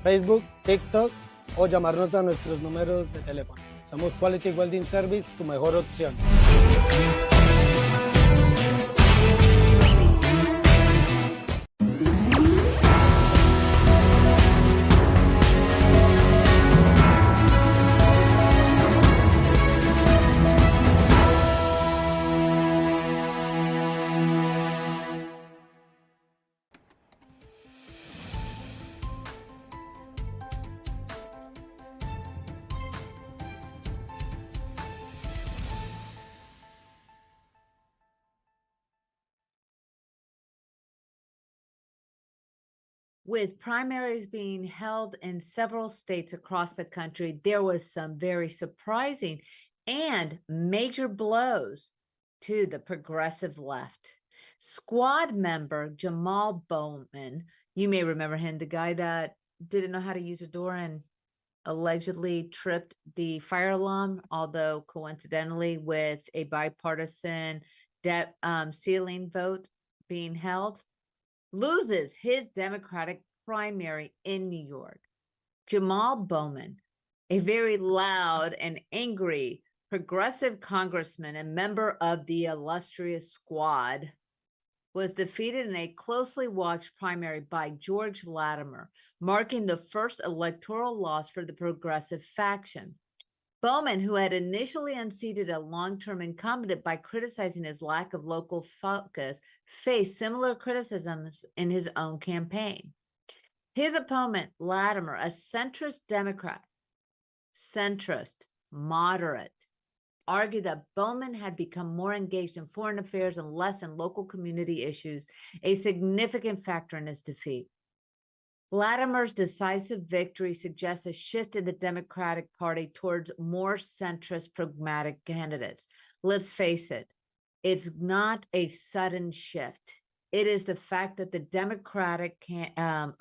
Facebook, TikTok o llamarnos a nuestros números de teléfono. Somos Quality Welding Service, tu mejor opción. With primaries being held in several states across the country, there was some very surprising and major blows to the progressive left. Squad member Jamal Bowman, you may remember him, the guy that didn't know how to use a door and allegedly tripped the fire alarm, although coincidentally with a bipartisan debt ceiling vote being held, loses his Democratic primary in New York. Jamal Bowman, a very loud and angry progressive congressman and member of the illustrious squad, was defeated in a closely watched primary by George Latimer, marking the first electoral loss for the progressive faction. Bowman, who had initially unseated a long-term incumbent by criticizing his lack of local focus, faced similar criticisms in his own campaign. His opponent, Latimer, a centrist Democrat, moderate, argued that Bowman had become more engaged in foreign affairs and less in local community issues, a significant factor in his defeat. Latimer's decisive victory suggests a shift in the Democratic Party towards more centrist, pragmatic candidates. Let's face it, it's not a sudden shift. It is the fact that the Democratic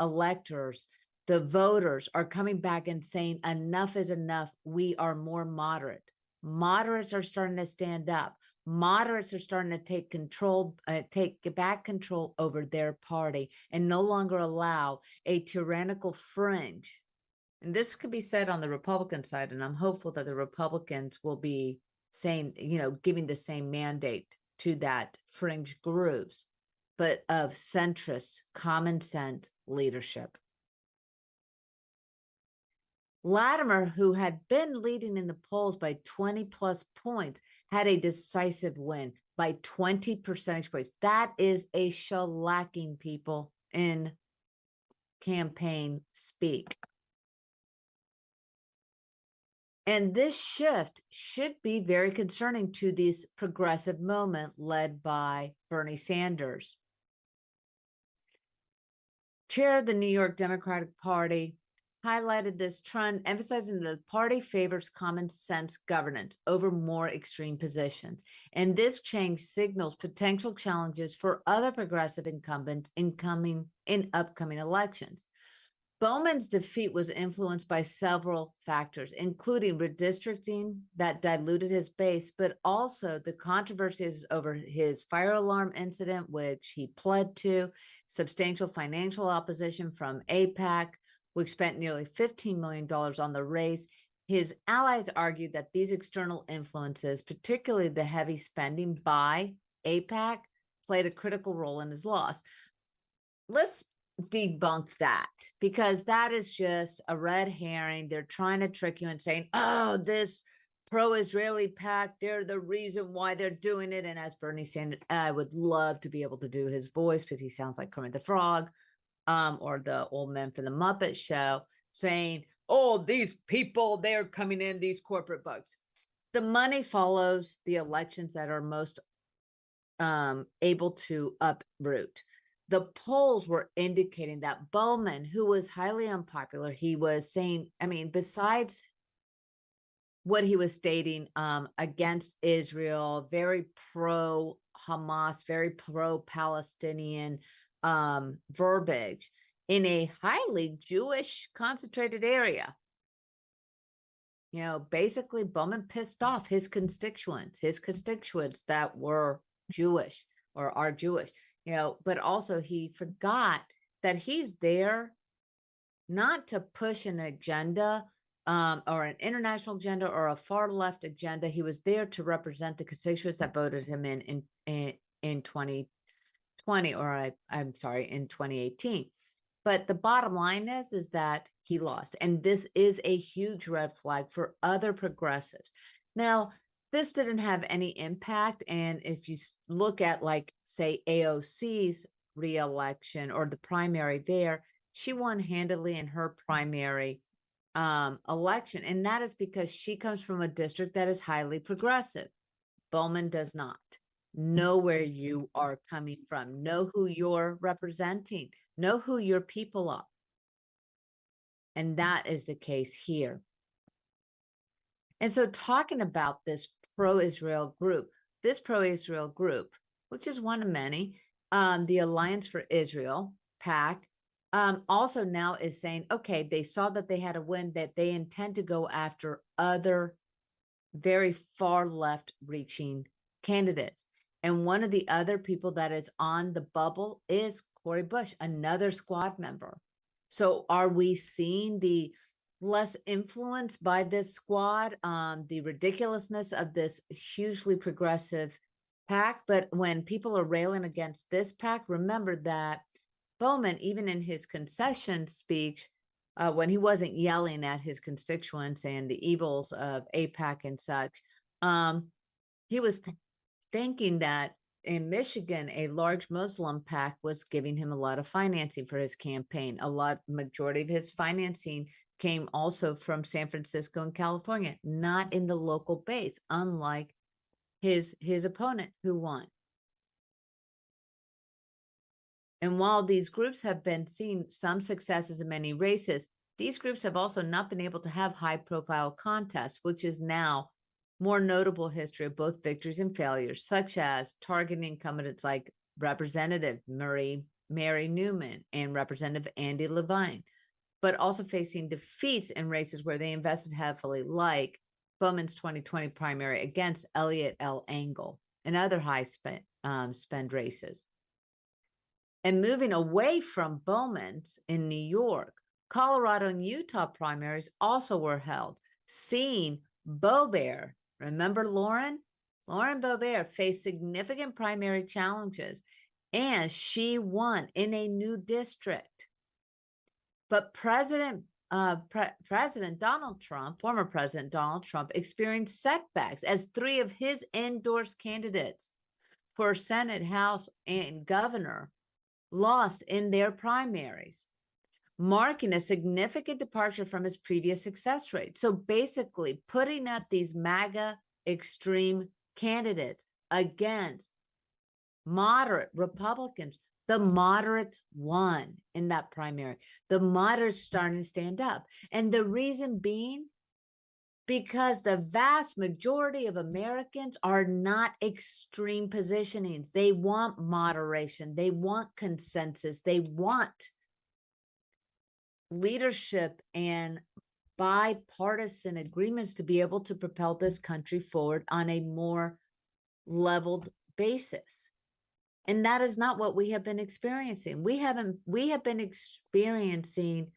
electors, the voters, are coming back and saying enough is enough. We are more moderate. Moderates are starting to stand up. Moderates are starting to take back control over their party and no longer allow a tyrannical fringe. And this could be said on the Republican side, and I'm hopeful that the Republicans will be saying, giving the same mandate to that fringe groups, but of centrist, common sense leadership. Latimer, who had been leading in the polls by 20 plus points, had a decisive win by 20 percentage points. That is a shellacking, people, in campaign speak. And this shift should be very concerning to this progressive moment led by Bernie Sanders. Chair of the New York Democratic Party highlighted this trend, emphasizing that the party favors common sense governance over more extreme positions. And this change signals potential challenges for other progressive incumbents in upcoming elections. Bowman's defeat was influenced by several factors, including redistricting that diluted his base, but also the controversies over his fire alarm incident, which he pled to, substantial financial opposition from AIPAC, which spent nearly $15 million on the race. His allies argued that these external influences, particularly the heavy spending by AIPAC, played a critical role in his loss. Let's debunk that, because that is just a red herring. They're trying to trick you and saying, oh, this pro-Israeli PAC, they're the reason why they're doing it. And as Bernie Sanders, I would love to be able to do his voice because he sounds like Kermit the Frog. Or the old man from the Muppet Show, saying, oh, these people, they're coming in, these corporate bugs. The money follows the elections that are most able to uproot. The polls were indicating that Bowman, who was highly unpopular, he was saying, besides what he was stating against Israel, very pro-Hamas, very pro-Palestinian verbiage in a highly Jewish concentrated area. Basically Bowman pissed off his constituents that were Jewish or are Jewish, but also he forgot that he's there not to push an agenda or an international agenda or a far left agenda. He was there to represent the constituents that voted him in 2020, or I'm sorry, in 2018. But the bottom line is that he lost. And this is a huge red flag for other progressives. Now, this didn't have any impact. And if you look at, like, say, AOC's reelection or the primary there, she won handily in her primary election. And that is because she comes from a district that is highly progressive. Bowman does not. Know where you are coming from, know who you're representing, know who your people are. And that is the case here. And so, talking about this pro-Israel group, which is one of many, the Alliance for Israel, PAC, also now is saying, okay, they saw that they had a win, that they intend to go after other very far left reaching candidates. And one of the other people that is on the bubble is Cori Bush, another squad member. So are we seeing the less influence by this squad, the ridiculousness of this hugely progressive PAC? But when people are railing against this PAC, remember that Bowman, even in his concession speech, when he wasn't yelling at his constituents and the evils of AIPAC and such, he was thinking that in Michigan, a large Muslim PAC was giving him a lot of financing for his campaign. Majority of his financing came also from San Francisco and California, not in the local base, unlike his opponent who won. And while these groups have been seeing some successes in many races, these groups have also not been able to have high-profile contests, which is now more notable history of both victories and failures, such as targeting incumbents like Representative Mary Newman and Representative Andy Levine, but also facing defeats in races where they invested heavily, like Bowman's 2020 primary against Elliot L. Engel and other high spend races. And moving away from Bowman's in New York, Colorado and Utah primaries also were held, seeing Boebert, remember Lauren? Lauren Boebert faced significant primary challenges, and she won in a new district. But President Donald Trump, former President Donald Trump, experienced setbacks as 3 of his endorsed candidates for Senate, House, and governor lost in their primaries, marking a significant departure from his previous success rate. So basically, putting up these MAGA extreme candidates against moderate Republicans, the moderates won in that primary. The moderates starting to stand up. And the reason being, because the vast majority of Americans are not extreme positionings. They want moderation. They want consensus. They want leadership and bipartisan agreements to be able to propel this country forward on a more leveled basis. And that is not what we have been experiencing. We have been experiencing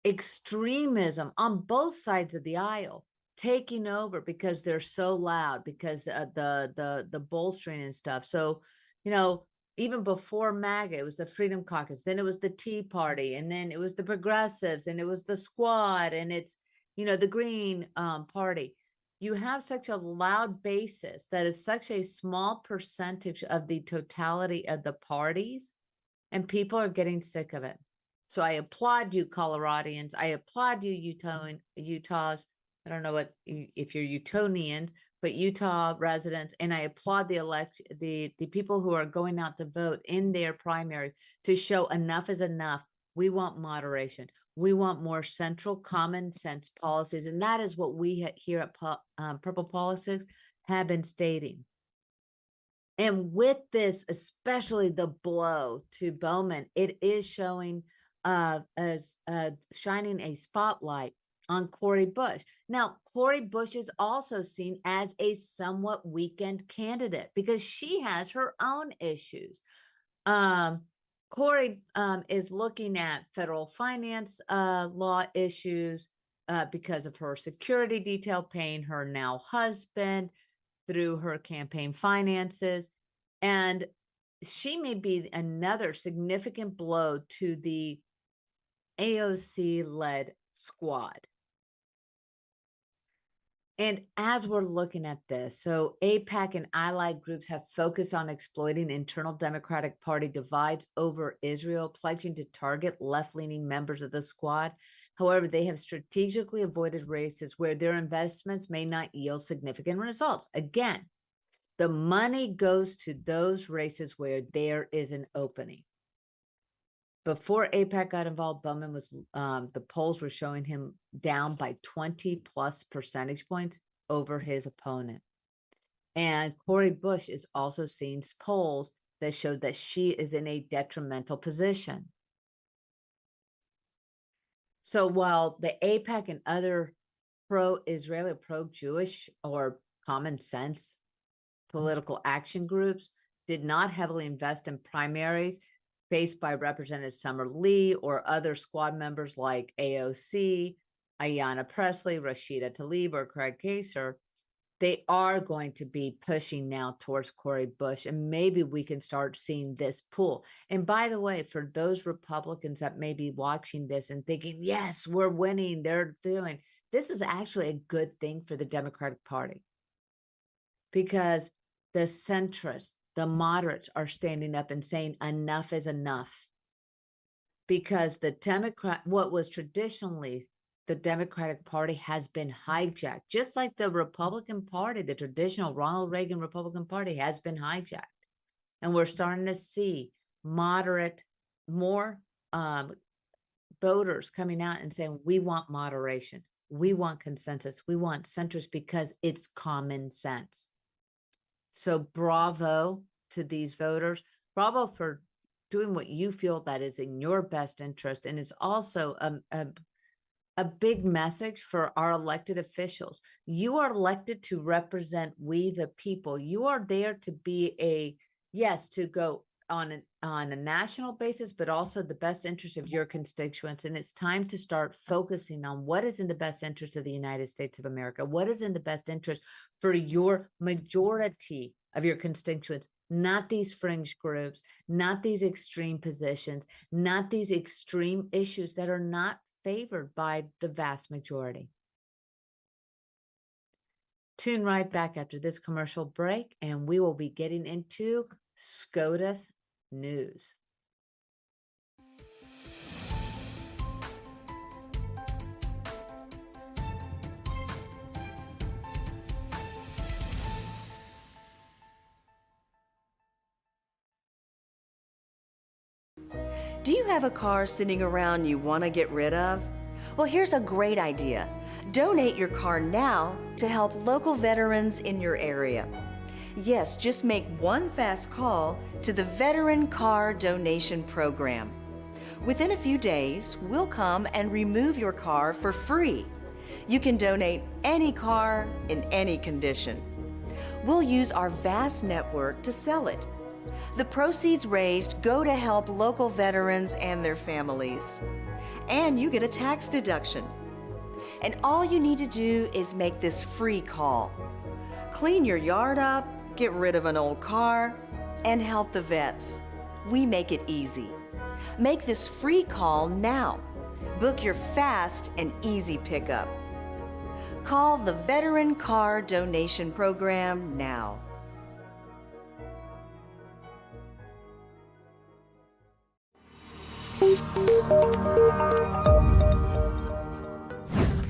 extremism on both sides of the aisle taking over because they're so loud, because the bolstering and stuff. So, even before MAGA, it was the Freedom Caucus, then it was the Tea Party, and then it was the Progressives, and it was the Squad, and it's, the Green Party. You have such a loud basis that is such a small percentage of the totality of the parties, and people are getting sick of it. So I applaud you, Coloradians. I applaud you, Utahs. I don't know if you're Utonians, but Utah residents. And I applaud the people who are going out to vote in their primaries to show enough is enough. We want moderation. We want more central common sense policies. And that is what we here at Purple Politics have been stating. And with this, especially the blow to Bowman, it is showing as shining a spotlight on Cori Bush. Now, Cori Bush is also seen as a somewhat weakened candidate because she has her own issues. Corey is looking at federal finance law issues because of her security detail paying her now husband through her campaign finances. And she may be another significant blow to the AOC-led squad. And as we're looking at this, so AIPAC and allied groups have focused on exploiting internal Democratic Party divides over Israel, pledging to target left-leaning members of the squad. However, they have strategically avoided races where their investments may not yield significant results. Again, the money goes to those races where there is an opening. Before AIPAC got involved, Bowman was, the polls were showing him down by 20+ percentage points over his opponent. And Cori Bush is also seeing polls that show that she is in a detrimental position. So while the AIPAC and other pro-Israeli, pro-Jewish, or common sense political action groups did not heavily invest in primaries faced by Representative Summer Lee or other squad members like AOC, Ayanna Pressley, Rashida Tlaib, or Craig Kasser, they are going to be pushing now towards Cori Bush, and maybe we can start seeing this pool. And by the way, for those Republicans that may be watching this and thinking, yes, we're winning, they're doing, this is actually a good thing for the Democratic Party, because the centrists, the moderates are standing up and saying enough is enough, because the what was traditionally the Democratic Party has been hijacked, just like the Republican Party, the traditional Ronald Reagan Republican Party has been hijacked. And we're starting to see moderate, more voters coming out and saying, we want moderation, we want consensus, we want centrist, because it's common sense. So bravo to these voters. Bravo for doing what you feel that is in your best interest. And it's also a big message for our elected officials. You are elected to represent we the people. You are there to be to go on a national basis, but also the best interest of your constituents. And it's time to start focusing on what is in the best interest of the United States of America, what is in the best interest for your majority of your constituents, not these fringe groups, not these extreme positions, not these extreme issues that are not favored by the vast majority. Tune right back after this commercial break, and we will be getting into SCOTUS news. Do you have a car sitting around you want to get rid of? Well, here's a great idea. Donate your car now to help local veterans in your area. Yes, just make one fast call to the Veteran Car Donation Program. Within a few days, we'll come and remove your car for free. You can donate any car in any condition. We'll use our vast network to sell it. The proceeds raised go to help local veterans and their families. And you get a tax deduction. And all you need to do is make this free call. Clean your yard up, get rid of an old car, and help the vets. We make it easy. Make this free call now. Book your fast and easy pickup. Call the Veteran Car Donation Program now.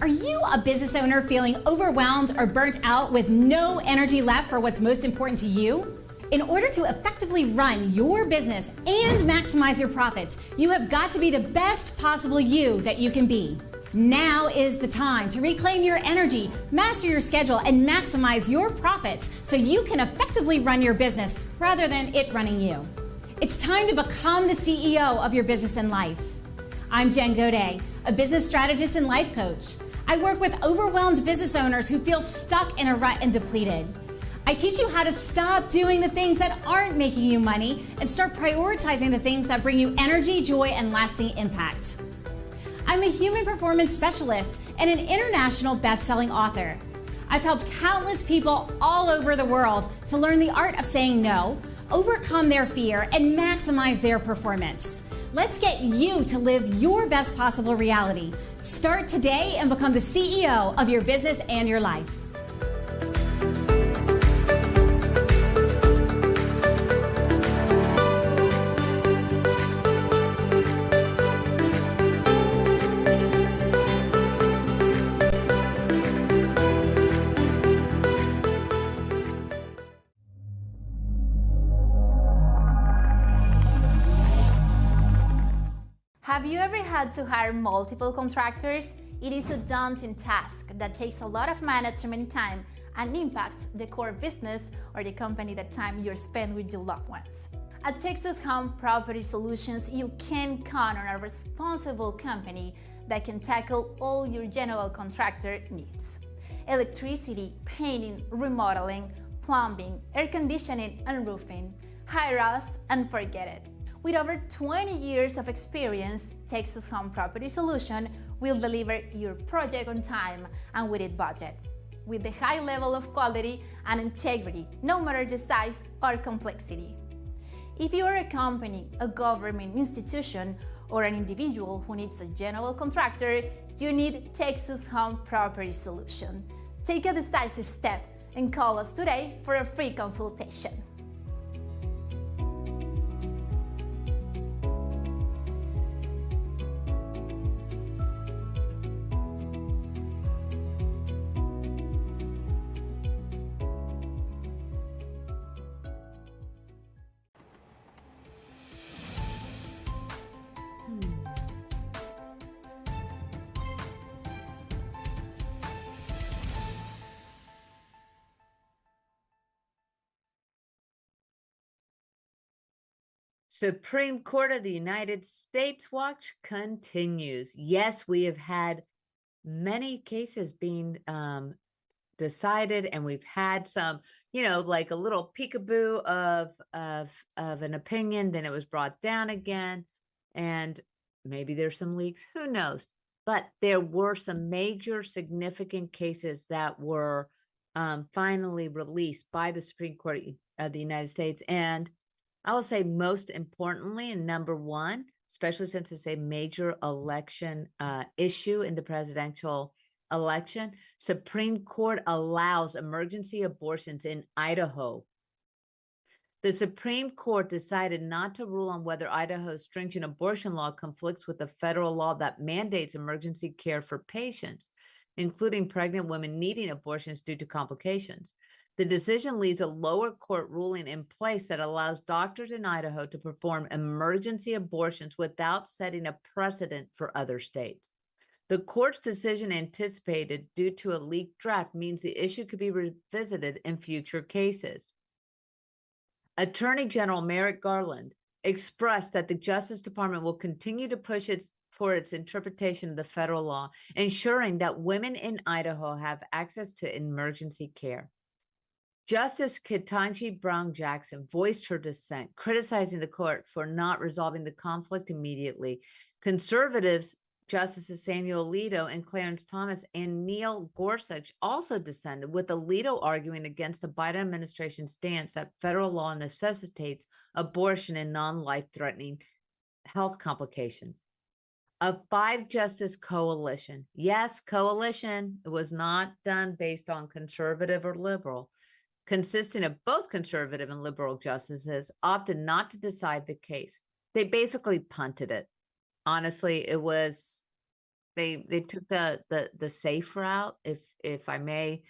Are you a business owner feeling overwhelmed or burnt out with no energy left for what's most important to you? In order to effectively run your business and maximize your profits, you have got to be the best possible you that you can be. Now is the time to reclaim your energy, master your schedule, and maximize your profits so you can effectively run your business rather than it running you. It's time to become the CEO of your business and life. I'm Jen Godet, a business strategist and life coach. I work with overwhelmed business owners who feel stuck in a rut and depleted. I teach you how to stop doing the things that aren't making you money and start prioritizing the things that bring you energy, joy, and lasting impact. I'm a human performance specialist and an international best-selling author. I've helped countless people all over the world to learn the art of saying no, overcome their fear, and maximize their performance. Let's get you to live your best possible reality. Start today and become the CEO of your business and your life. Have you ever had to hire multiple contractors? It is a daunting task that takes a lot of management time and impacts the core business or the company, the time you spend with your loved ones. At Texas Home Property Solutions, you can count on a responsible company that can tackle all your general contractor needs. Electricity, painting, remodeling, plumbing, air conditioning, and roofing. Hire us and forget it. With over 20 years of experience, Texas Home Property Solution will deliver your project on time and within budget, with the high level of quality and integrity, no matter the size or complexity. If you are a company, a government institution, or an individual who needs a general contractor, you need Texas Home Property Solution. Take a decisive step and call us today for a free consultation. Supreme Court of the United States watch continues. Yes, we have had many cases being decided, and we've had some, like a little peekaboo of an opinion, then it was brought down again, and maybe there's some leaks, who knows? But there were some major significant cases that were finally released by the Supreme Court of the United States. And I will say most importantly, and number one, especially since it's a major election issue in the presidential election, Supreme Court allows emergency abortions in Idaho. The Supreme Court decided not to rule on whether Idaho's stringent abortion law conflicts with the federal law that mandates emergency care for patients, including pregnant women needing abortions due to complications. The decision leaves a lower court ruling in place that allows doctors in Idaho to perform emergency abortions without setting a precedent for other states. The court's decision, anticipated due to a leaked draft, means the issue could be revisited in future cases. Attorney General Merrick Garland expressed that the Justice Department will continue to push for its interpretation of the federal law, ensuring that women in Idaho have access to emergency care. Justice Ketanji Brown Jackson voiced her dissent, criticizing the court for not resolving the conflict immediately. Conservatives, Justices Samuel Alito and Clarence Thomas and Neil Gorsuch, also dissented, with Alito arguing against the Biden administration's stance that federal law necessitates abortion and non-life-threatening health complications. A 5-justice coalition, yes, coalition, it was not done based on conservative or liberal, consisting of both conservative and liberal justices, opted not to decide the case. They basically punted it. Honestly, it was, they took the safe route, if I may.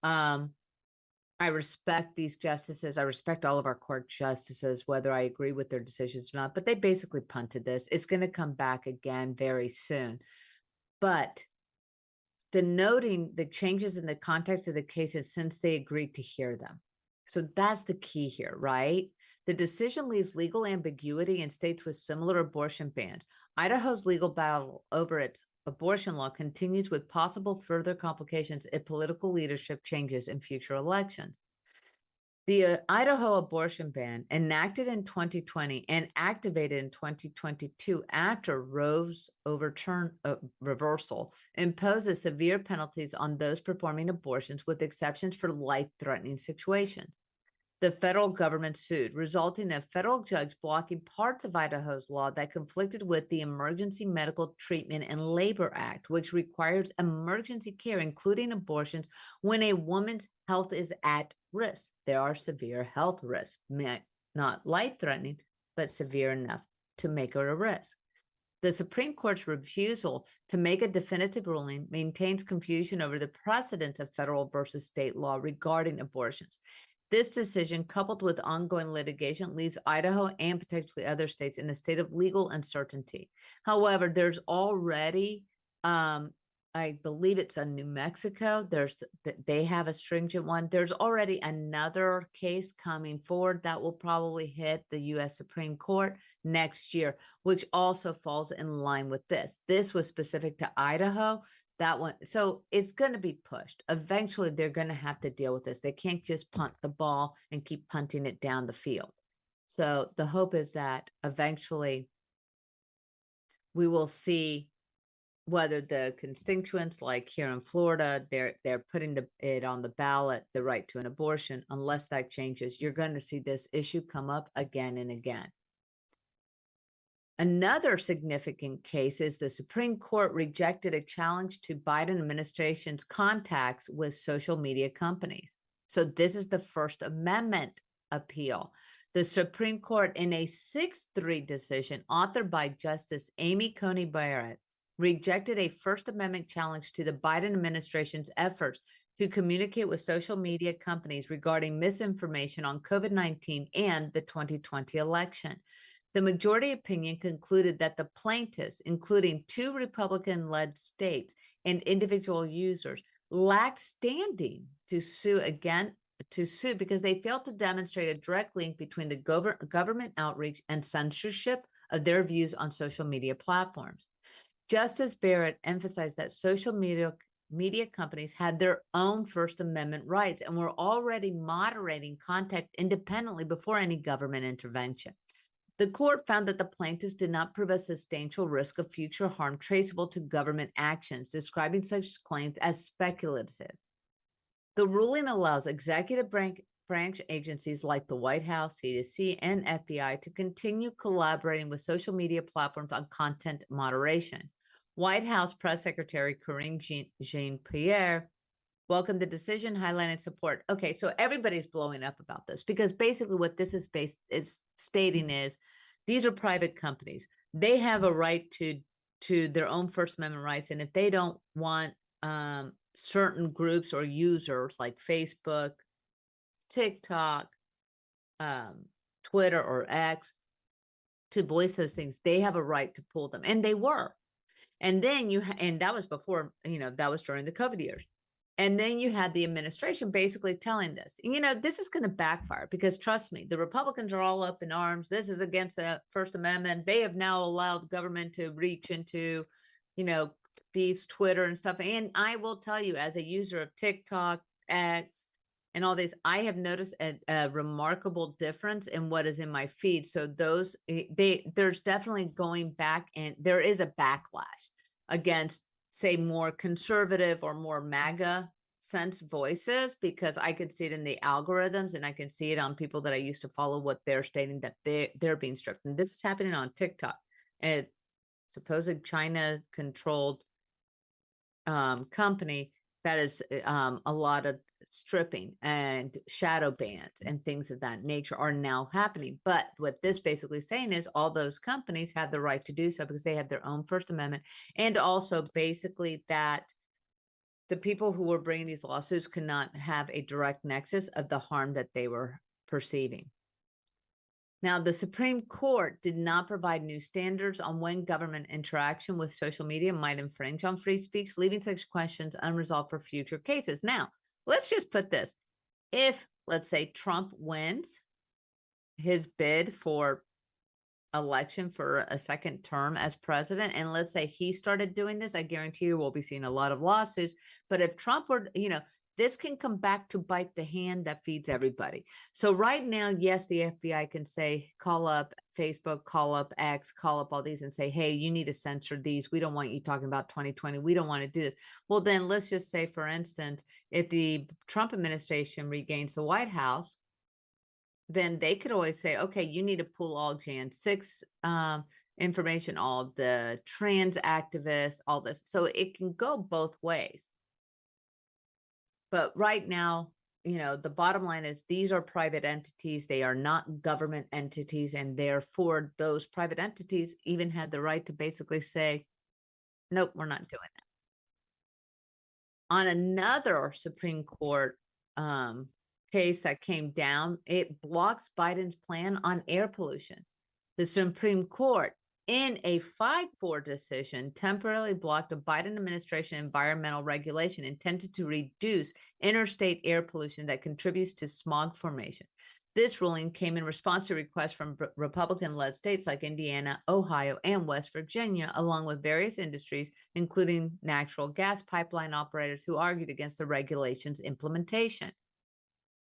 I respect these justices. I respect all of our court justices, whether I agree with their decisions or not, but they basically punted this. It's going to come back again very soon. But the noting the changes in the context of the cases since they agreed to hear them. So that's the key here, right? The decision leaves legal ambiguity in states with similar abortion bans. Idaho's legal battle over its abortion law continues, with possible further complications if political leadership changes in future elections. The Idaho abortion ban, enacted in 2020 and activated in 2022 after Roe's reversal, imposes severe penalties on those performing abortions, with exceptions for life-threatening situations. The federal government sued, resulting in a federal judge blocking parts of Idaho's law that conflicted with the Emergency Medical Treatment and Labor Act, which requires emergency care, including abortions, when a woman's health is at risk. There are severe health risks, not life-threatening, but severe enough to make her a risk. The Supreme Court's refusal to make a definitive ruling maintains confusion over the precedence of federal versus state law regarding abortions. This decision, coupled with ongoing litigation, leaves Idaho and potentially other states in a state of legal uncertainty. However, there's already, I believe it's in New Mexico, they have a stringent one. There's already another case coming forward that will probably hit the U.S. Supreme Court next year, which also falls in line with this. This was specific to Idaho. That one, so it's going to be pushed. Eventually, they're going to have to deal with this. They can't just punt the ball and keep punting it down the field. So the hope is that eventually we will see whether the constituents, like here in Florida, they're putting it on the ballot, the right to an abortion. Unless that changes, you're going to see this issue come up again and again. Another significant case is the Supreme Court rejected a challenge to Biden administration's contacts with social media companies. So this is the First Amendment appeal. The Supreme Court, in a 6-3 decision authored by Justice Amy Coney Barrett, rejected a First Amendment challenge to the Biden administration's efforts to communicate with social media companies regarding misinformation on COVID-19 and the 2020 election. The majority opinion concluded that the plaintiffs, including 2 Republican-led states and individual users, lacked standing to sue because they failed to demonstrate a direct link between the government outreach and censorship of their views on social media platforms. Justice Barrett emphasized that social media companies had their own First Amendment rights and were already moderating content independently before any government intervention. The court found that the plaintiffs did not prove a substantial risk of future harm traceable to government actions, describing such claims as speculative. The ruling allows executive branch agencies like the White House, CDC, and FBI to continue collaborating with social media platforms on content moderation. White House Press Secretary Karine Jean-Pierre welcomed the decision, highlighting support. Okay, so everybody's blowing up about this because basically what this is stating is these are private companies. They have a right to their own First Amendment rights, and if they don't want certain groups or users like Facebook, TikTok, Twitter, or X to voice those things, they have a right to pull them, and they were. And then and that was before, that was during the COVID years. And then you had the administration basically telling this, this is going to backfire because trust me, the Republicans are all up in arms. This is against the First Amendment. They have now allowed government to reach into, these Twitter and stuff. And I will tell you, as a user of TikTok, X, and all these, I have noticed a remarkable difference in what is in my feed. So there's definitely going back, and there is a backlash against, say, more conservative or more MAGA sense voices, because I could see it in the algorithms and I can see it on people that I used to follow, what they're stating that they're being stripped. And this is happening on TikTok. A supposed China controlled company that is a lot of stripping and shadow bans and things of that nature are now happening. But what this basically saying is all those companies have the right to do so because they have their own First Amendment, and also basically that the people who were bringing these lawsuits cannot have a direct nexus of the harm that they were perceiving. Now, the Supreme Court did not provide new standards on when government interaction with social media might infringe on free speech, leaving such questions unresolved for future cases. Now, let's just put this. If, let's say, Trump wins his bid for election for a second term as president, and let's say he started doing this, I guarantee you we'll be seeing a lot of lawsuits. But if Trump were, this can come back to bite the hand that feeds everybody. So right now, yes, the FBI can say, call up Facebook, call up X, call up all these and say, hey, you need to censor these. We don't want you talking about 2020. We don't want to do this. Well, then let's just say, for instance, if the Trump administration regains the White House, then they could always say, okay, you need to pull all Jan 6 information, all the trans activists, all this. So it can go both ways. But right now, you know, the bottom line is these are private entities. They are not government entities. And therefore, those private entities even had the right to basically say, nope, we're not doing that. On another Supreme Court case that came down, it blocks Biden's plan on air pollution. The Supreme Court, in a 5-4 decision, temporarily blocked a Biden administration environmental regulation intended to reduce interstate air pollution that contributes to smog formation. This ruling came in response to requests from Republican-led states like Indiana, Ohio, and West Virginia, along with various industries, including natural gas pipeline operators who argued against the regulation's implementation.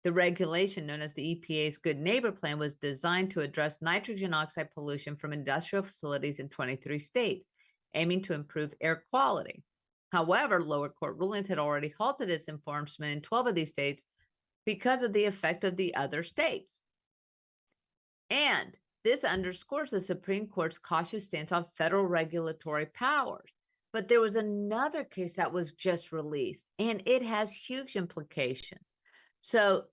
The regulation, known as the EPA's Good Neighbor Plan, was designed to address nitrogen oxide pollution from industrial facilities in 23 states, aiming to improve air quality. However, lower court rulings had already halted its enforcement in 12 of these states because of the effect of the other states. And this underscores the Supreme Court's cautious stance on federal regulatory powers. But there was another case that was just released, and it has huge implications. So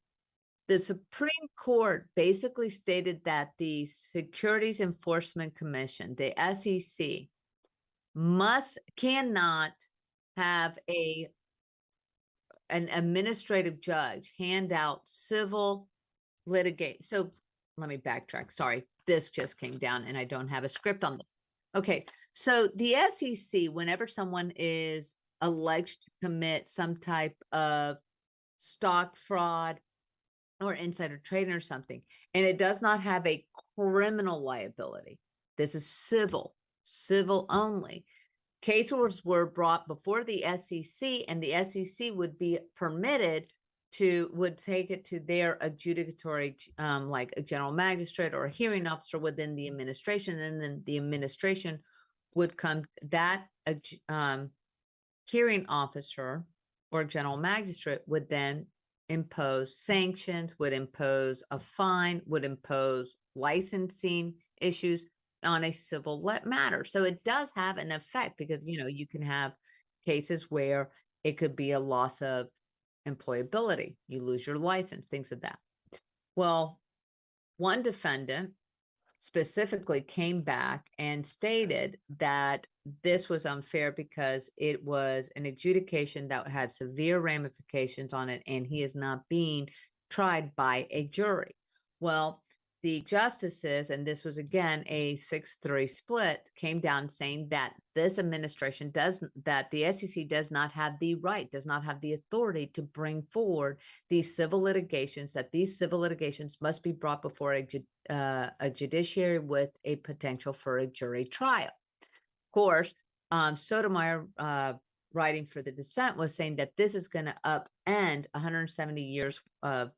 the Supreme Court basically stated that the Securities Enforcement Commission, the SEC, cannot have an administrative judge hand out civil litigation. So let me backtrack. Sorry, this just came down and I don't have a script on this. Okay, so the SEC, whenever someone is alleged to commit some type of stock fraud or insider trading or something, and it does not have a criminal liability. This is civil only. Cases were brought before the SEC, and the SEC would be permitted would take it to their adjudicatory, like a general magistrate or a hearing officer within the administration, and then the administration would come, that hearing officer or general magistrate would then impose sanctions, would impose a fine, would impose licensing issues on a civil matter. So it does have an effect because, you know, you can have cases where it could be a loss of employability. You lose your license, things of that. Well, one defendant specifically came back and stated that this was unfair because it was an adjudication that had severe ramifications on it, and he is not being tried by a jury. Well, the justices, and this was again a 6-3 split, came down saying that this administration that the SEC does not have the right, does not have the authority to bring forward these civil litigations, that these civil litigations must be brought before a judiciary with a potential for a jury trial. Of course, Sotomayor, writing for the dissent, was saying that this is going to upend 170 years of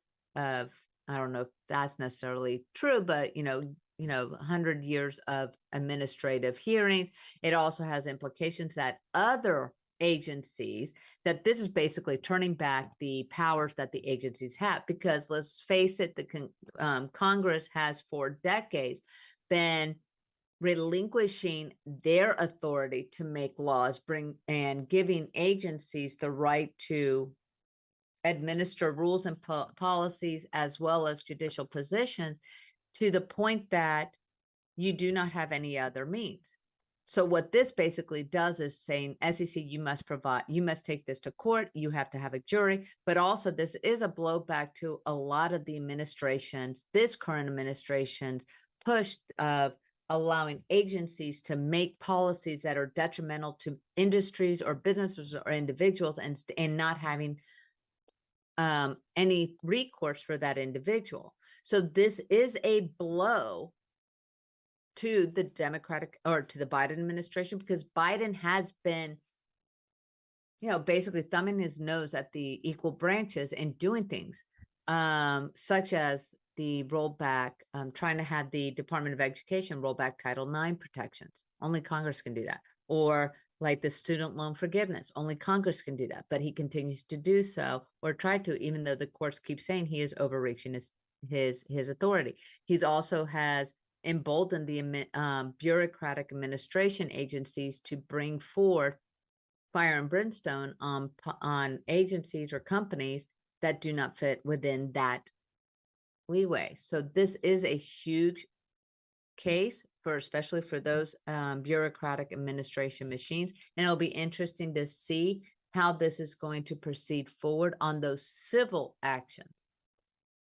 I don't know if that's necessarily true, but, you know, 100 years of administrative hearings. It also has implications that other agencies, that this is basically turning back the powers that the agencies have, because let's face it, the Congress has for decades been relinquishing their authority to make laws, and giving agencies the right to administer rules and policies as well as judicial positions, to the point that you do not have any other means. So what this basically does is saying, SEC, you must take this to court, you have to have a jury, but also this is a blowback to a lot of the administrations, this current administration's push of allowing agencies to make policies that are detrimental to industries or businesses or individuals, and not having any recourse for that individual. So this is a blow to the Democratic, or to the Biden administration, because Biden has been basically thumbing his nose at the equal branches and doing things, such as the rollback, trying to have the Department of Education roll back Title IX protections. Only Congress can do that. Or like the student loan forgiveness, only Congress can do that, but he continues to do so, or try to, even though the courts keep saying he is overreaching his authority. He's also has emboldened the bureaucratic administration agencies to bring forth fire and brimstone on agencies or companies that do not fit within that leeway. So this is a huge case especially for those bureaucratic administration machines. And it'll be interesting to see how this is going to proceed forward on those civil actions.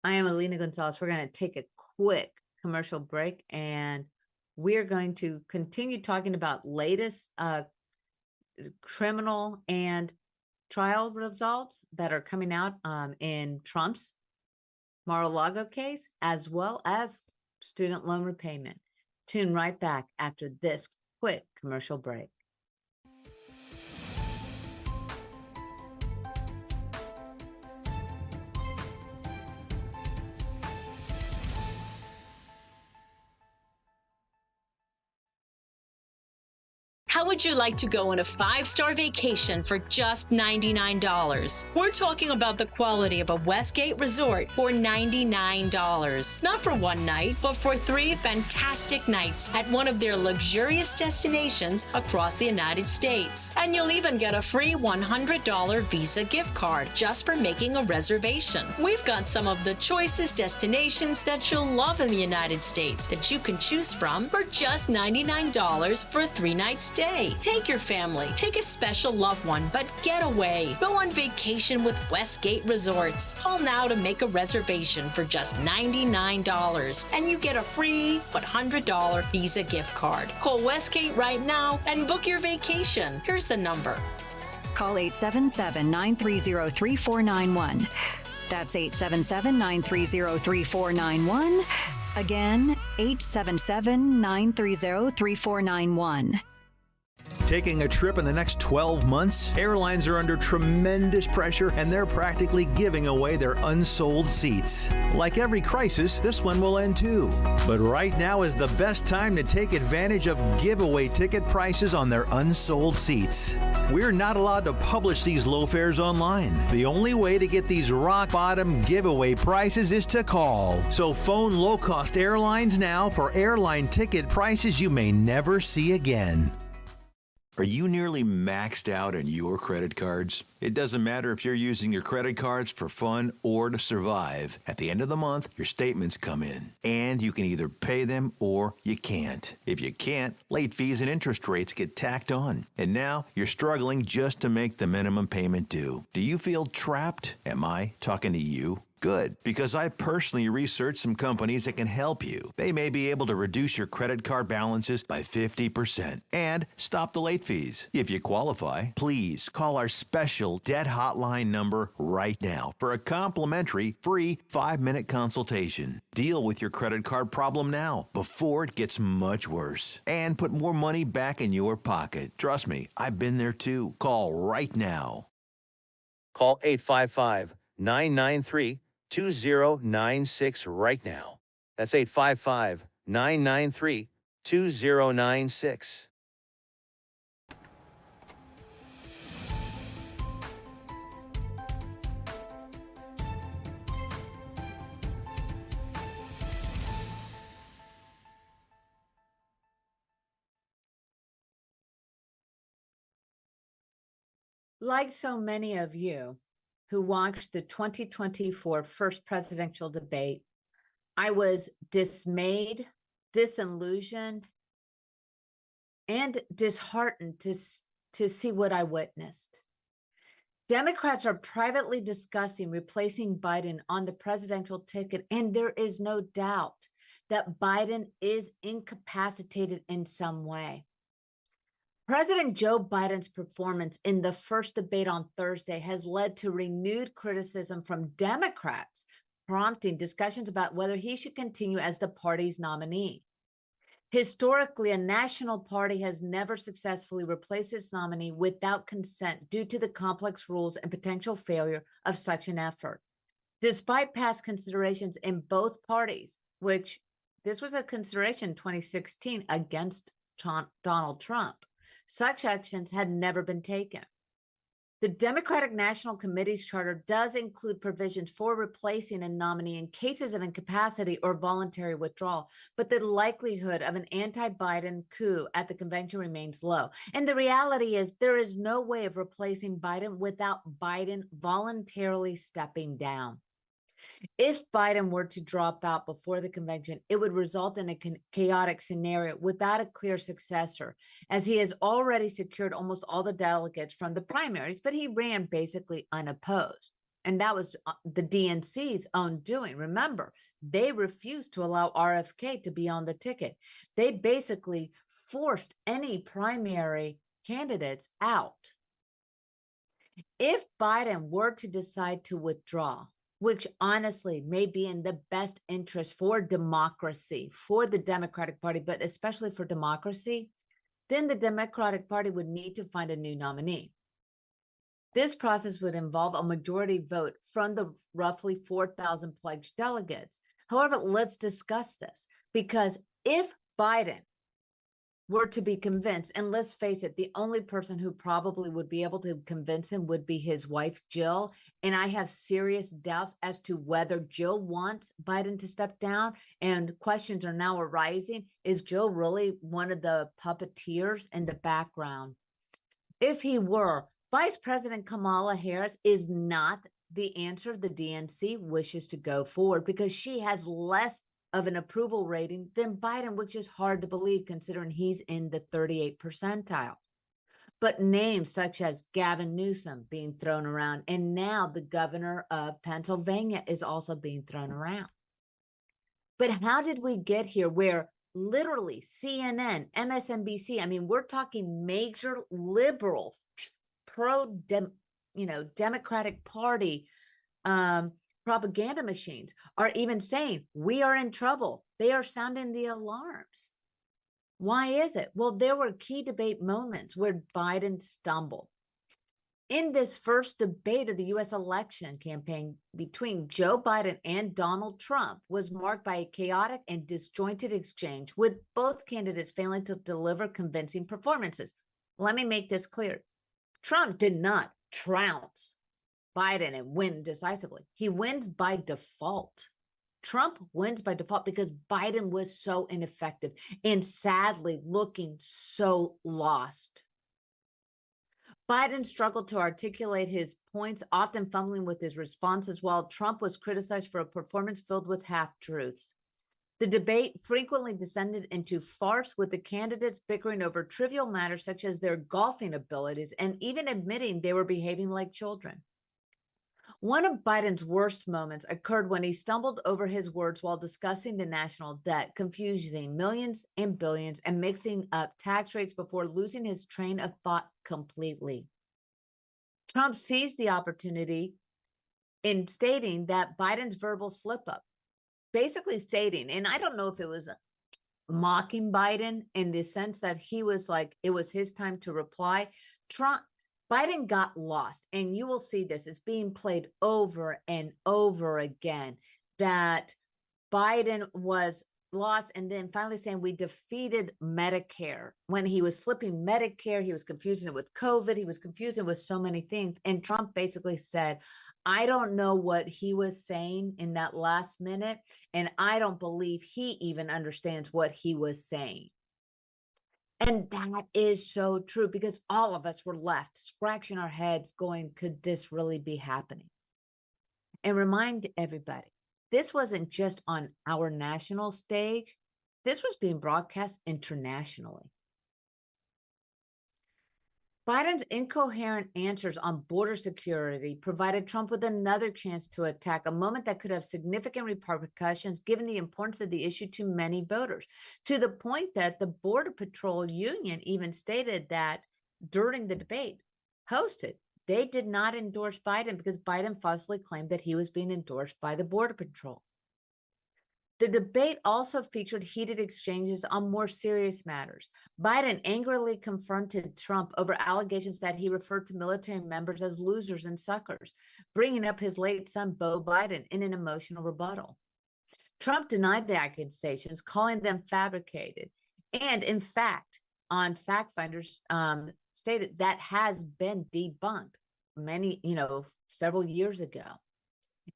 I am Alina Gonzalez. We're going to take a quick commercial break, and we're going to continue talking about latest criminal and trial results that are coming out in Trump's Mar-a-Lago case, as well as student loan repayment. Tune right back after this quick commercial break. How would you like to go on a 5-star vacation for just $99? We're talking about the quality of a Westgate resort for $99. Not for one night, but for 3 fantastic nights at one of their luxurious destinations across the United States. And you'll even get a free $100 Visa gift card just for making a reservation. We've got some of the choicest destinations that you'll love in the United States that you can choose from for just $99 for a 3-night stay. Take your family, take a special loved one, but get away. Go on vacation with Westgate Resorts. Call now to make a reservation for just $99, and you get a free $100 Visa gift card. Call Westgate right now and book your vacation. Here's the number. Call 877-930-3491. That's 877-930-3491. Again, 877-930-3491. Taking a trip in the next 12 months? Airlines are under tremendous pressure, and they're practically giving away their unsold seats. Like every crisis, this one will end too. But right now is the best time to take advantage of giveaway ticket prices on their unsold seats. We're not allowed to publish these low fares online. The only way to get these rock-bottom giveaway prices is to call. So phone low-cost airlines now for airline ticket prices you may never see again. Are you nearly maxed out on your credit cards? It doesn't matter if you're using your credit cards for fun or to survive. At the end of the month, your statements come in, and you can either pay them or you can't. If you can't, late fees and interest rates get tacked on. And now you're struggling just to make the minimum payment due. Do you feel trapped? Am I talking to you? Good, because I personally researched some companies that can help you. They may be able to reduce your credit card balances by 50% and stop the late fees. If you qualify, please call our special debt hotline number right now for a complimentary free 5-minute consultation. Deal with your credit card problem now before it gets much worse and put more money back in your pocket. Trust me, I've been there too. Call right now. Call 855-993-2096 right now. That's 855-993-2096. Like so many of you who watched the 2024 first presidential debate, I was dismayed, disillusioned, and disheartened to see what I witnessed. Democrats are privately discussing replacing Biden on the presidential ticket, and there is no doubt that Biden is incapacitated in some way. President Joe Biden's performance in the first debate on Thursday has led to renewed criticism from Democrats, prompting discussions about whether he should continue as the party's nominee. Historically, a national party has never successfully replaced its nominee without consent due to the complex rules and potential failure of such an effort. Despite past considerations in both parties, which this was a consideration in 2016 against Donald Trump, such actions had never been taken. The Democratic National Committee's charter does include provisions for replacing a nominee in cases of incapacity or voluntary withdrawal, but the likelihood of an anti-Biden coup at the convention remains low. And the reality is there is no way of replacing Biden without Biden voluntarily stepping down. If Biden were to drop out before the convention, it would result in a chaotic scenario without a clear successor, as he has already secured almost all the delegates from the primaries, but he ran basically unopposed. And that was the DNC's own doing. Remember, they refused to allow RFK to be on the ticket. They basically forced any primary candidates out. If Biden were to decide to withdraw, which honestly may be in the best interest for democracy, for the Democratic Party, but especially for democracy, then the Democratic Party would need to find a new nominee. This process would involve a majority vote from the roughly 4,000 pledged delegates. However, let's discuss this, because if Biden were to be convinced, and let's face it, the only person who probably would be able to convince him would be his wife, Jill. And I have serious doubts as to whether Jill wants Biden to step down. And questions are now arising. Is Jill really one of the puppeteers in the background? If he were, Vice President Kamala Harris is not the answer the DNC wishes to go forward, because she has less of an approval rating than Biden, which is hard to believe considering he's in the 38th percentile. But names such as Gavin Newsom being thrown around, and now the governor of Pennsylvania is also being thrown around. But how did we get here where literally CNN, MSNBC, I mean, we're talking major liberal, Democratic Party propaganda machines are even saying we are in trouble. They are sounding the alarms. Why is it? Well, there were key debate moments where Biden stumbled. In this first debate of the U.S. election campaign between Joe Biden and Donald Trump was marked by a chaotic and disjointed exchange, with both candidates failing to deliver convincing performances. Let me make this clear. Trump did not trounce Biden and win decisively. He wins by default. Trump wins by default because Biden was so ineffective and sadly looking so lost. Biden struggled to articulate his points, often fumbling with his responses, while Trump was criticized for a performance filled with half-truths. The debate frequently descended into farce, with the candidates bickering over trivial matters such as their golfing abilities and even admitting they were behaving like children. One of Biden's worst moments occurred when he stumbled over his words while discussing the national debt, confusing millions and billions and mixing up tax rates before losing his train of thought completely. Trump seized the opportunity in stating that Biden's verbal slip-up, basically stating, and I don't know if it was mocking Biden in the sense that he was like, it was his time to reply. Biden got lost, and you will see this. It's being played over and over again, that Biden was lost and then finally saying we defeated Medicare. When he was slipping Medicare, he was confusing it with COVID. He was confusing with so many things. And Trump basically said, I don't know what he was saying in that last minute, and I don't believe he even understands what he was saying. And that is so true, because all of us were left scratching our heads going, could this really be happening? And remind everybody, this wasn't just on our national stage. This was being broadcast internationally. Biden's incoherent answers on border security provided Trump with another chance to attack, a moment that could have significant repercussions given the importance of the issue to many voters, to the point that the Border Patrol Union even stated that during the debate hosted, they did not endorse Biden because Biden falsely claimed that he was being endorsed by the Border Patrol. The debate also featured heated exchanges on more serious matters. Biden angrily confronted Trump over allegations that he referred to military members as losers and suckers, bringing up his late son, Beau Biden, in an emotional rebuttal. Trump denied the accusations, calling them fabricated. And in fact, on Fact Finders, stated that has been debunked several years ago.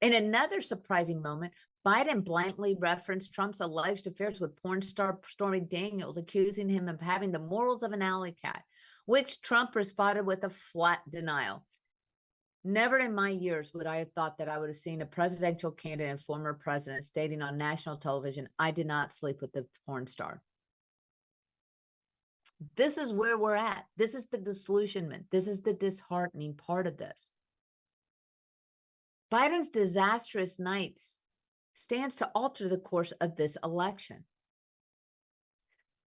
In another surprising moment, Biden blankly referenced Trump's alleged affairs with porn star Stormy Daniels, accusing him of having the morals of an alley cat, which Trump responded with a flat denial. Never in my years would I have thought that I would have seen a presidential candidate and former president stating on national television, "I did not sleep with the porn star." This is where we're at. This is the disillusionment. This is the disheartening part of this. Biden's disastrous nights stands to alter the course of this election.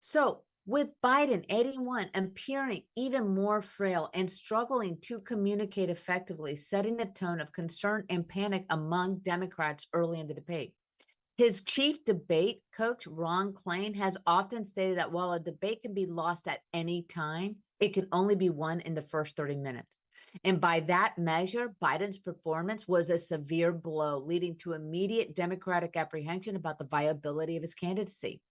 So, with Biden 81 appearing even more frail and struggling to communicate effectively, setting a tone of concern and panic among Democrats early in the debate. His chief debate coach, Ron Klain, has often stated that while a debate can be lost at any time, it can only be won in the first 30 minutes. And by that measure, Biden's performance was a severe blow, leading to immediate Democratic apprehension about the viability of his candidacy.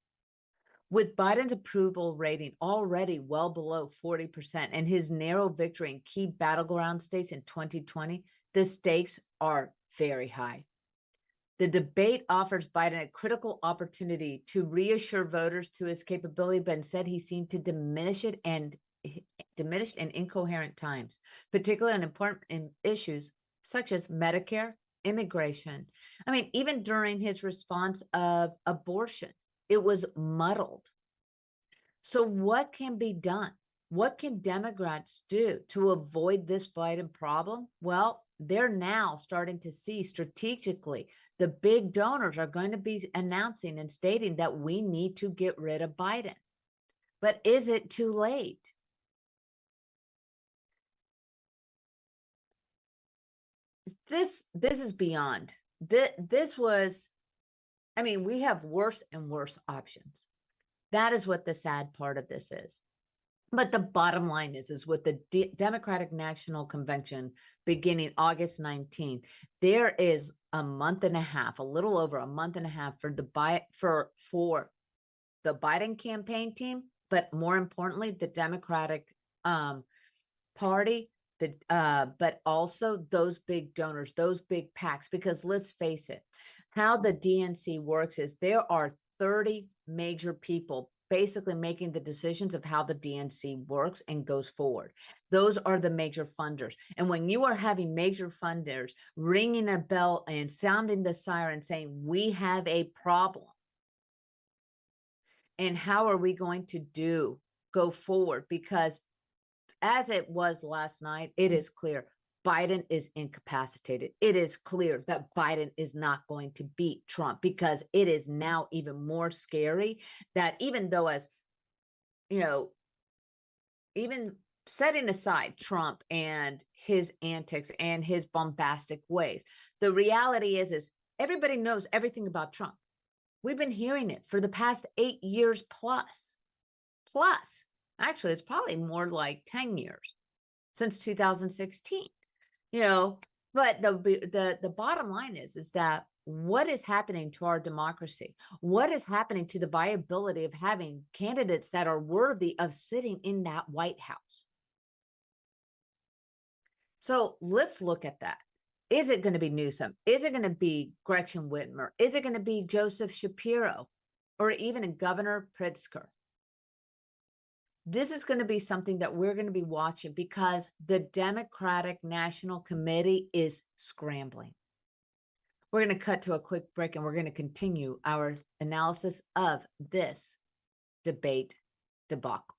With Biden's approval rating already well below 40% and his narrow victory in key battleground states in 2020, the stakes are very high. The debate offers Biden a critical opportunity to reassure voters to his capability, but instead he seemed to diminished and incoherent times, particularly on important issues such as Medicare, immigration. I mean, even during his response of abortion, it was muddled. So what can be done? What can Democrats do to avoid this Biden problem? Well, they're now starting to see strategically the big donors are going to be announcing and stating that we need to get rid of Biden. But is it too late? This is beyond. This was, I mean, we have worse and worse options. That is what the sad part of this is. But the bottom line is with the Democratic National Convention beginning August 19th, there is a month and a half, a little over a month and a half for the Biden campaign team, but more importantly, the Democratic Party, but also those big donors, those big PACs, because let's face it, how the DNC works is there are 30 major people basically making the decisions of how the DNC works and goes forward. Those are the major funders. And when you are having major funders ringing a bell and sounding the siren saying, we have a problem, and how are we going to go forward? Because as it was last night, it is clear Biden is incapacitated. It is clear that Biden is not going to beat Trump, because it is now even more scary that even though, as you know, even setting aside Trump and his antics and his bombastic ways, the reality is everybody knows everything about Trump. We've been hearing it for the past 8 years plus. Actually, it's probably more like 10 years since 2016. But the bottom line is that what is happening to our democracy? What is happening to the viability of having candidates that are worthy of sitting in that White House? So let's look at that. Is it going to be Newsom? Is it going to be Gretchen Whitmer? Is it going to be Joseph Shapiro, or even a Governor Pritzker? This is going to be something that we're going to be watching, because the Democratic National Committee is scrambling. We're going to cut to a quick break, and we're going to continue our analysis of this debate debacle.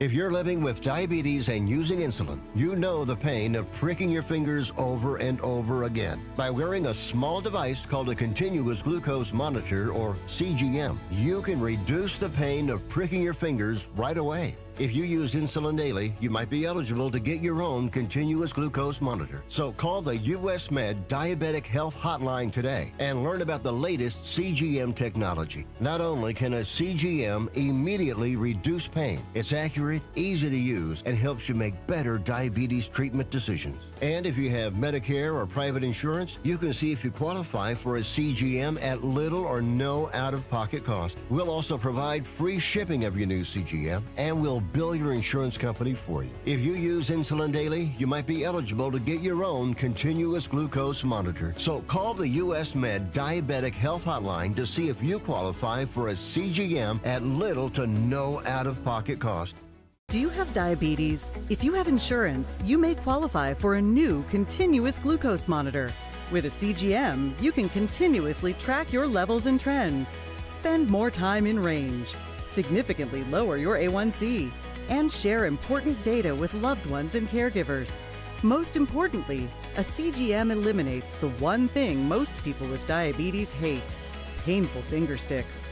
If you're living with diabetes and using insulin, you know the pain of pricking your fingers over and over again. By wearing a small device called a continuous glucose monitor, or CGM, you can reduce the pain of pricking your fingers right away. If you use insulin daily, you might be eligible to get your own continuous glucose monitor. So call the US Med Diabetic Health Hotline today and learn about the latest CGM technology. Not only can a CGM immediately reduce pain, it's accurate, easy to use, and helps you make better diabetes treatment decisions. And if you have Medicare or private insurance, you can see if you qualify for a CGM at little or no out-of-pocket cost. We'll also provide free shipping of your new CGM, and we'll bill your insurance company for you. If you use insulin daily, you might be eligible to get your own continuous glucose monitor. So call the US Med Diabetic Health Hotline to see if you qualify for a CGM at little to no out-of-pocket cost. Do you have diabetes? If you have insurance, you may qualify for a new continuous glucose monitor. With a CGM, you can continuously track your levels and trends, spend more time in range, significantly lower your A1C, and share important data with loved ones and caregivers. Most importantly, a CGM eliminates the one thing most people with diabetes hate: painful finger sticks.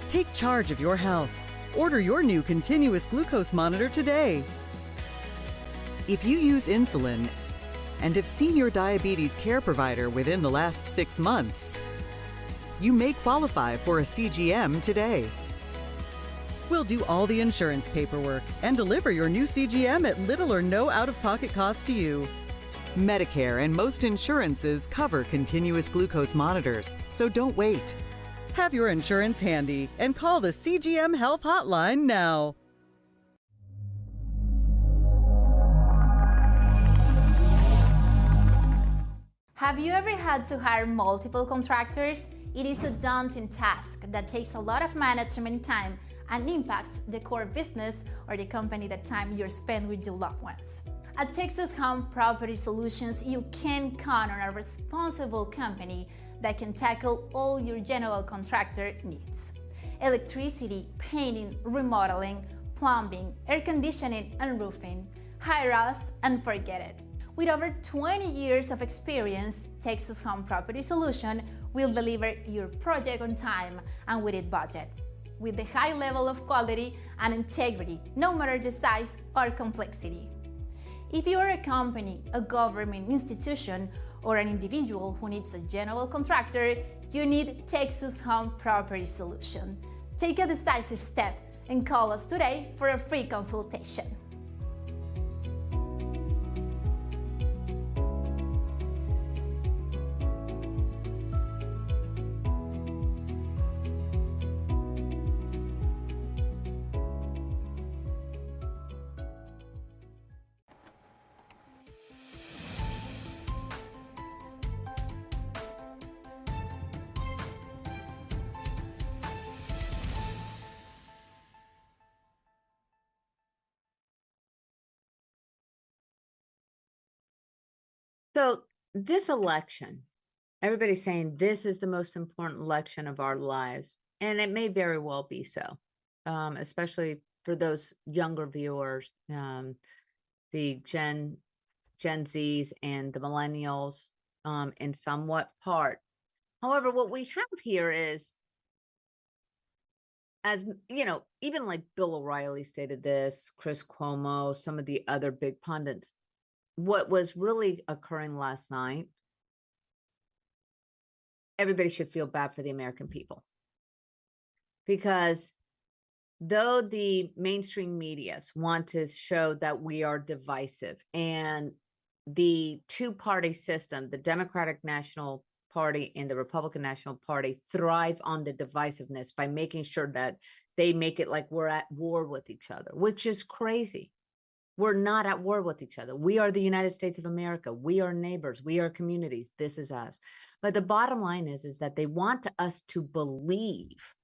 Take charge of your health. Order your new continuous glucose monitor today. If you use insulin and have seen your diabetes care provider within the last 6 months, you may qualify for a CGM today. We'll do all the insurance paperwork and deliver your new CGM at little or no out-of-pocket cost to you. Medicare and most insurances cover continuous glucose monitors, so don't wait. Have your insurance handy and call the CGM Health Hotline now. Have you ever had to hire multiple contractors? It is a daunting task that takes a lot of management time and impacts the core business or the company that time you spend with your loved ones. At Texas Home Property Solutions, you can count on a responsible company that can tackle all your general contractor needs. Electricity, painting, remodeling, plumbing, air conditioning, and roofing. Hire us and forget it. With over 20 years of experience, Texas Home Property Solution will deliver your project on time and within budget, with the high level of quality and integrity, no matter the size or complexity. If you are a company, a government institution, or an individual who needs a general contractor, you need Texas Home Property Solution. Take a decisive step and call us today for a free consultation. So this election, everybody's saying this is the most important election of our lives, and it may very well be so, especially for those younger viewers, the Gen Zs and the millennials, in somewhat part. However, what we have here is, as you know, even like Bill O'Reilly stated this, Chris Cuomo, some of the other big pundits, what was really occurring last night, everybody should feel bad for the American people. Because though the mainstream medias want to show that we are divisive, and the two-party system, the Democratic National Party and the Republican National Party, thrive on the divisiveness by making sure that they make it like we're at war with each other, which is crazy. We're not at war with each other. We are the United States of America. We are neighbors. We are communities. This is us. But the bottom line is that they want us to believe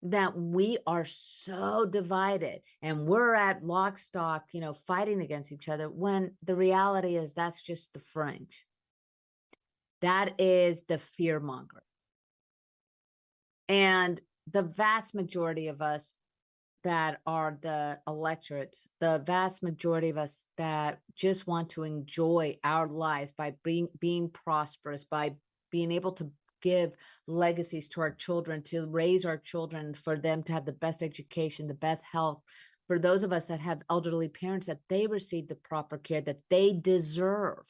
that we are so divided and we're at lock stock, fighting against each other, when the reality is that's just the fringe. That is the fear monger. And the vast majority of us that are the electorates, the vast majority of us that just want to enjoy our lives by being prosperous, by being able to give legacies to our children, to raise our children, for them to have the best education, the best health, for those of us that have elderly parents, that they receive the proper care that they deserve.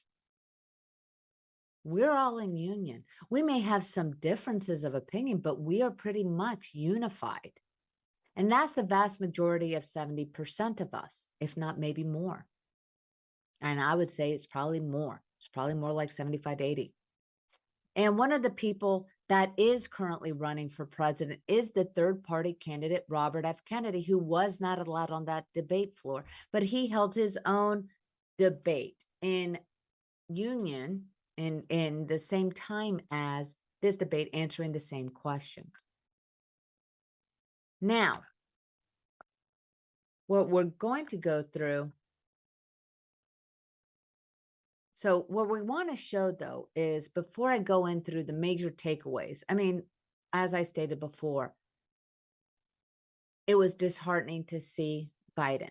We're all in union. We may have some differences of opinion, but we are pretty much unified. And that's the vast majority of 70% of us, if not maybe more. And I would say it's probably more. It's probably more like 75 to 80. And one of the people that is currently running for president is the third party candidate, Robert F. Kennedy, who was not allowed on that debate floor, but he held his own debate in union in the same time as this debate, answering the same question. Now, what we're going to go through. So what we want to show, though, is before I go in through the major takeaways, I mean, as I stated before, it was disheartening to see Biden.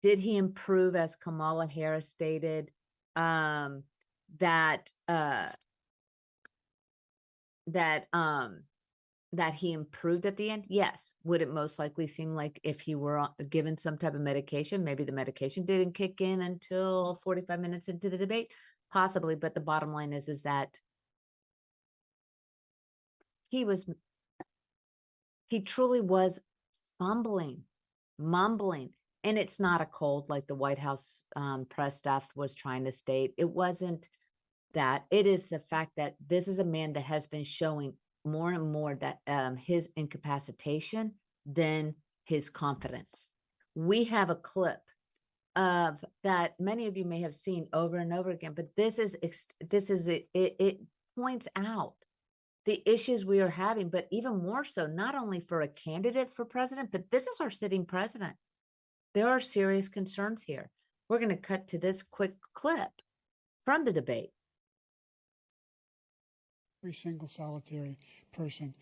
Did he improve, as Kamala Harris stated, that he improved at the end? Yes. Would it most likely seem like if he were given some type of medication, maybe the medication didn't kick in until 45 minutes into the debate? Possibly. But the bottom line is that he truly was fumbling, mumbling. And it's not a cold like the White House press staff was trying to state. It wasn't that. It is the fact that this is a man that has been showing more and more that his incapacitation than his confidence. We have a clip of that many of you may have seen over and over again, but it points out the issues we are having, but even more so, not only for a candidate for president, but this is our sitting president. There are serious concerns here. We're going to cut to this quick clip from the debate. Every single solitary person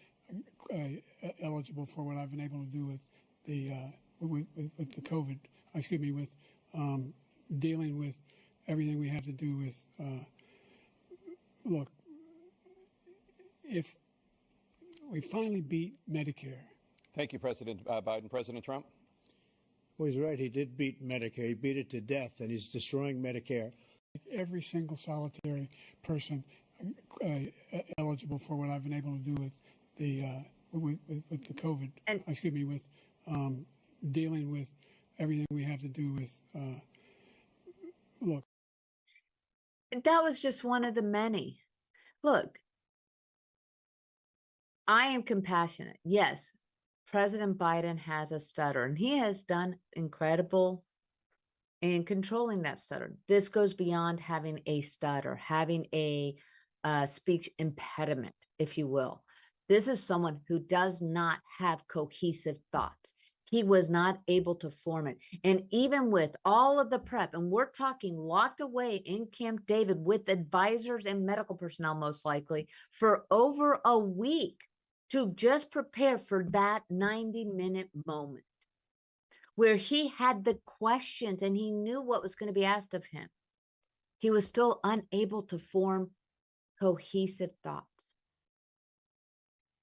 eligible for what I've been able to do with the with the COVID. With dealing with everything we have to do with. Look, if we finally beat Medicare. Thank you, President Biden. President Trump? Well, he's right. He did beat Medicare. He beat it to death, and he's destroying Medicare. Every single solitary person eligible for what I've been able to do with the with the COVID. And with dealing with everything we have to do with. Look, that was just one of the many. Look, I am compassionate. Yes, President Biden has a stutter, and he has done incredible in controlling that stutter. This goes beyond having a stutter, having a speech impediment, if you will. This is someone who does not have cohesive thoughts. He was not able to form it. And even with all of the prep, and we're talking locked away in Camp David with advisors and medical personnel, most likely, for over a week to just prepare for that 90-minute moment where he had the questions and he knew what was going to be asked of him, he was still unable to form cohesive thoughts.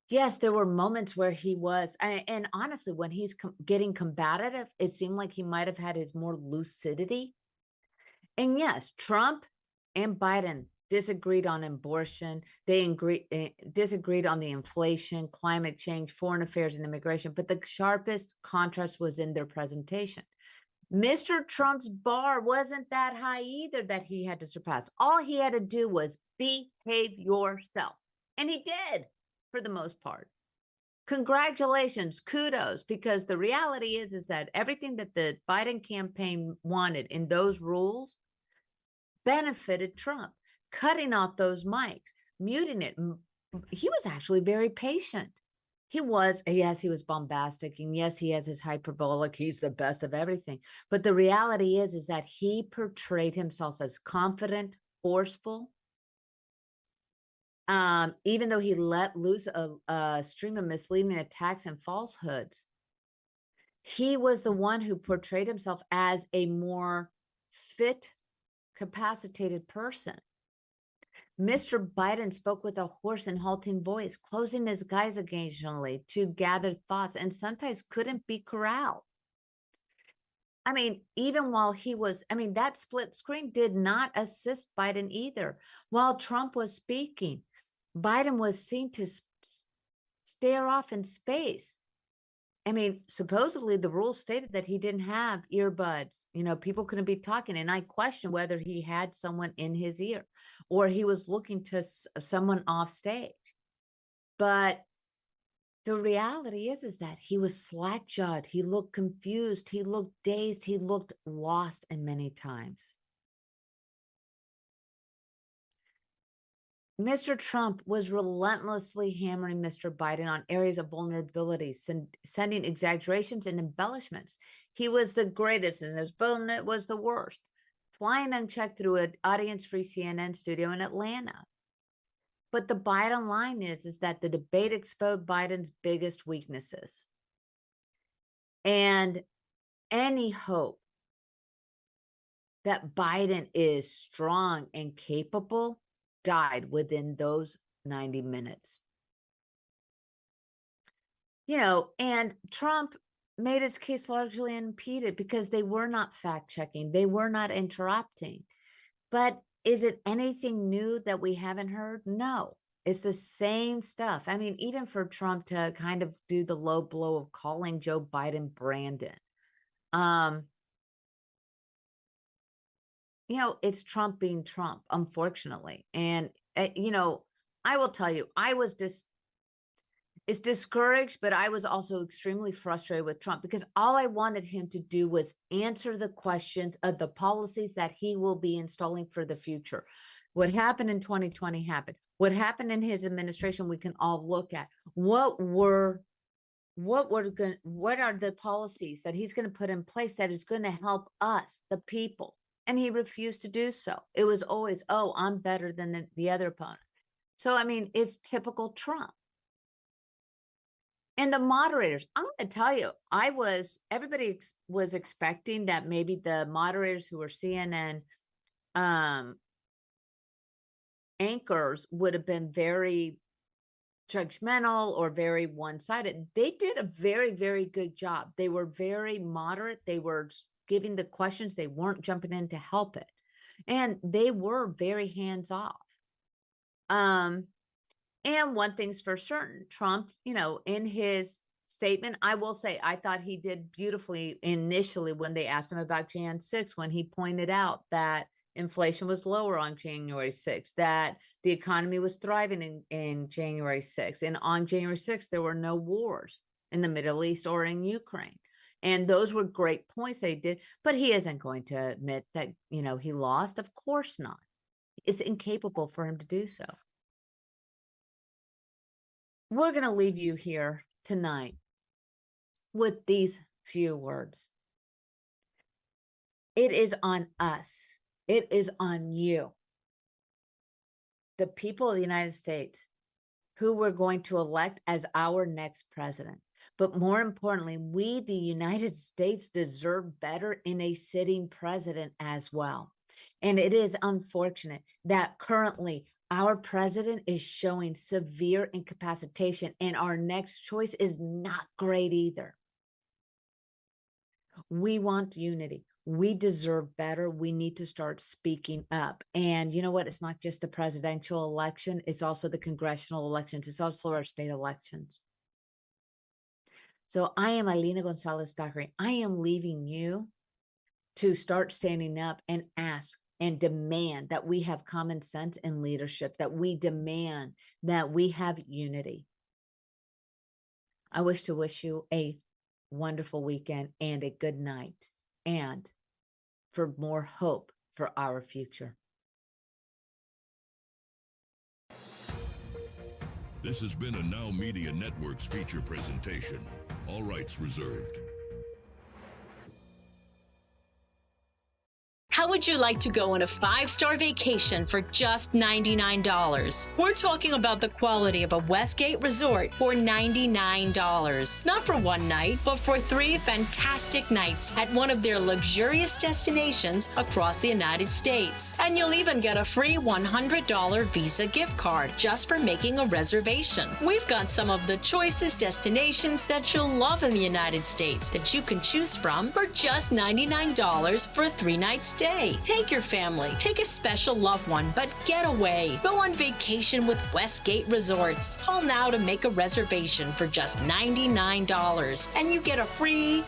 Yes, there were moments where he was, and honestly, when he's getting combative, it seemed like he might have had his more lucidity. And yes, Trump and Biden disagreed on abortion. They disagreed on the inflation, climate change, foreign affairs, and immigration. But the sharpest contrast was in their presentation. Mr. Trump's bar wasn't that high either that he had to surpass. All he had to do was behave yourself. And he did, for the most part. Congratulations, kudos, because the reality is that everything that the Biden campaign wanted in those rules benefited Trump. Cutting off those mics, muting it. He was actually very patient. He was bombastic, and yes, he has his hyperbolic, he's the best of everything. But the reality is that he portrayed himself as confident, forceful. Even though he let loose a stream of misleading attacks and falsehoods, He was the one who portrayed himself as a more fit, capacitated person. Mr. Biden spoke with a hoarse and halting voice, closing his eyes occasionally to gather thoughts, and sometimes couldn't be corralled. I mean, even while he was, that split screen did not assist Biden either. While Trump was speaking, Biden was seen to stare off in space. Supposedly the rules stated that he didn't have earbuds. People couldn't be talking. And I question whether he had someone in his ear or he was looking to someone off stage. But the reality is that he was slack-jawed. He looked confused. He looked dazed. He looked lost in many times. Mr. Trump was relentlessly hammering Mr. Biden on areas of vulnerability, sending exaggerations and embellishments. He was the greatest, and his opponent was the worst, flying unchecked through an audience-free CNN studio in Atlanta. But the bottom line is that the debate exposed Biden's biggest weaknesses. And any hope that Biden is strong and capable died within those 90 minutes. And Trump made his case largely unimpeded because they were not fact-checking. They were not interrupting. But is it anything new that we haven't heard? No, it's the same stuff. Even for Trump to kind of do the low blow of calling Joe Biden Brandon. It's Trump being Trump, unfortunately. And, I will tell you, it's discouraged, but I was also extremely frustrated with Trump because all I wanted him to do was answer the questions of the policies that he will be installing for the future. What happened in 2020 happened. What happened in his administration, we can all look at. What are the policies that he's going to put in place that is going to help us, the people? And he refused to do so. It was always, oh, I'm better than the other opponent. So, it's typical Trump. And the moderators, I'm going to tell you, everybody was expecting that maybe the moderators who were CNN anchors would have been very judgmental or very one-sided. They did a very, very good job. They were very moderate. They were giving the questions. They weren't jumping in to help it. And they were very hands-off. And one thing's for certain, Trump, in his statement, I will say, I thought he did beautifully initially when they asked him about Jan 6, when he pointed out that inflation was lower on January 6th, that the economy was thriving in January 6th. And on January 6th, there were no wars in the Middle East or in Ukraine. And those were great points they did, but he isn't going to admit that, he lost. Of course not. It's incapable for him to do so. We're going to leave you here tonight with these few words. It is on us. It is on you, the people of the United States, who we're going to elect as our next president. But more importantly, we, the United States, deserve better in a sitting president as well. And it is unfortunate that currently our president is showing severe incapacitation, and our next choice is not great either. We want unity. We deserve better. We need to start speaking up. And you know what? It's not just the presidential election. It's also the congressional elections. It's also our state elections. So I am Alina Gonzalez-Dockery. I am leaving you to start standing up and ask and demand that we have common sense and leadership, that we demand that we have unity. I wish you a wonderful weekend and a good night, and for more hope for our future. This has been a Now Media Networks feature presentation. All rights reserved. How would you like to go on a 5-star vacation for just $99? We're talking about the quality of a Westgate resort for $99. Not for one night, but for 3 fantastic nights at one of their luxurious destinations across the United States. And you'll even get a free $100 Visa gift card just for making a reservation. We've got some of the choicest destinations that you'll love in the United States that you can choose from for just $99 for a 3-night stay. Take your family, take a special loved one, but get away. Go on vacation with Westgate Resorts. Call now to make a reservation for just $99, and you get a free